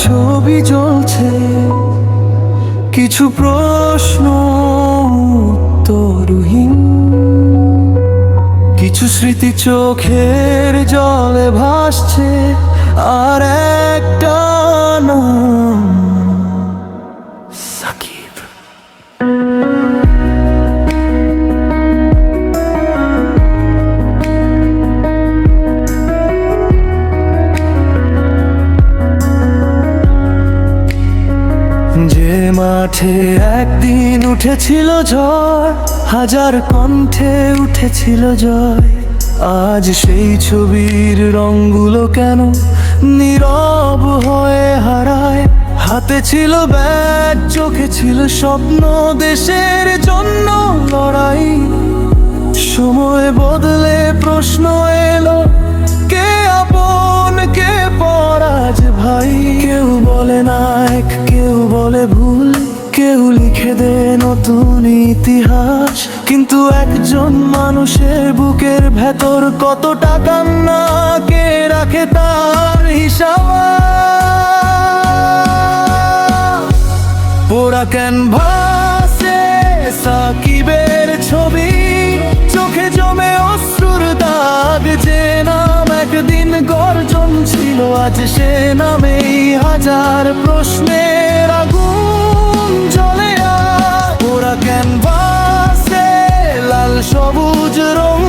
ছবি জ্বলছে, কিছু প্রশ্ন উত্তরহীন, কিছু স্মৃতি চোখের জলে ভাসছে, আর একটা নাম সাকিব। যে মাঠে একদিন উঠেছিল ঝড়, হাজার কণ্ঠে উঠেছিল জয়, আজ সেই ছবির রঙগুলো কেন নীরব হয়ে হারায়? হাতে ছিল ব্যাট, চোখে ছিল স্বপ্ন, দেশের জন্য লড়াই। সময় বদলে প্রশ্ন এলো, কে আপন কে পরাজ ভাই? কেউ বলে নায়ক, কেউ বলে ভুল, কেউ লিখে দে নতুন ইতিহাস। কিন্তু একজন মানুষের বুকের ভেতর কতটা কান্না, কে রাখে তার হিসাব? পোড়া ক্যানভাসে সাকিবের ছবি, চোখে জমে অশ্রুর দাগ। যে নাম একদিন গর্জন ছিল, আজ সে নামেই হাজার প্রশ্নের আগুন জ্বলে। পোড়া ক্যানভাসে লাল সবুজ রং,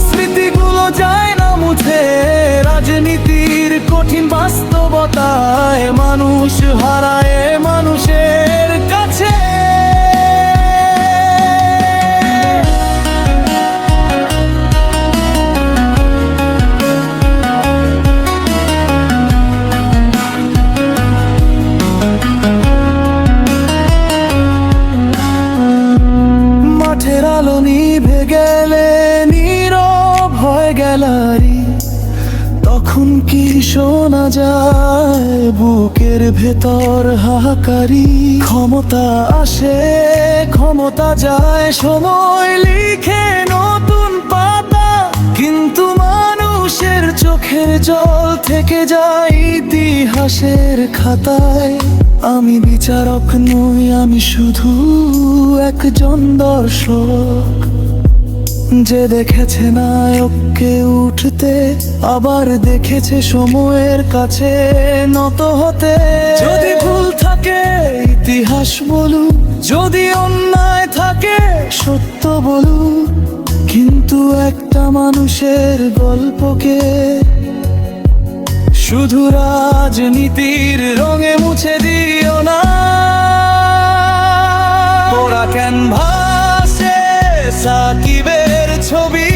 স্মৃতিগুলো যায় না মুছে। রাজনীতির কঠিন বাস্তবতায় মানুষ হারায় মানুষের কাছে। মাঠের আলো নিভে গেলে নীরব হয়ে গ্যালারি, তখন কি শোনা যায় বুকের ভেতর হাহাকারি? ক্ষমতা আসে ক্ষমতা যায়, সময় লিখে নতুন পাতা, কিন্তু মানুষের চোখের জল থেকে যায় ইতিহাসের খাতায়। আমি বিচারক নই, আমি শুধু একজন দর্শক, যে দেখেছে নায়ককে উঠতে, আবার দেখেছে সময়ের কাছে নত হতে। যদি ভুল থাকে ইতিহাস বলুক, যদি অন্যায় থাকে সত্য বলুক, কিন্তু একটা মানুষের গল্পকে শুধু রাজনীতির রঙে মুছে দিও না। পোড়া ক্যানভাসে সাকিবের ছবি,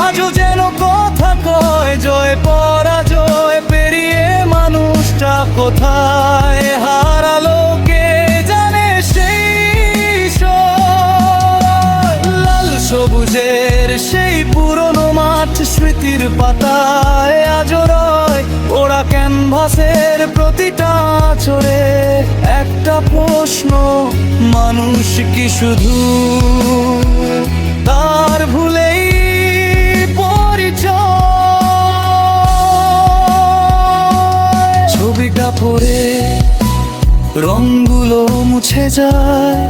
আজও যেন কথা কয়, জয় পরাজয় পেরিয়ে মানুষটা কোথায় হারালো কে জানে? সেই লাল সবুজের সেই পুরনো মাঠ স্মৃতির পাতায় আজও রয়। ওরা ক্যানভাসের প্রতিটা চড়ে একটা প্রশ্ন, মানুষ কি শুধু তার ভুলেই পরিচয়? ছবিটা পড়ে রঙগুলো মুছে যায়,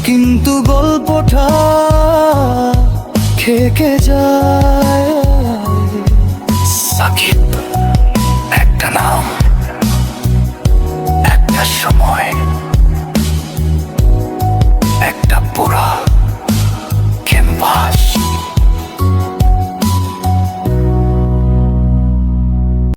কিন্তু গল্পটা থেকে যায়।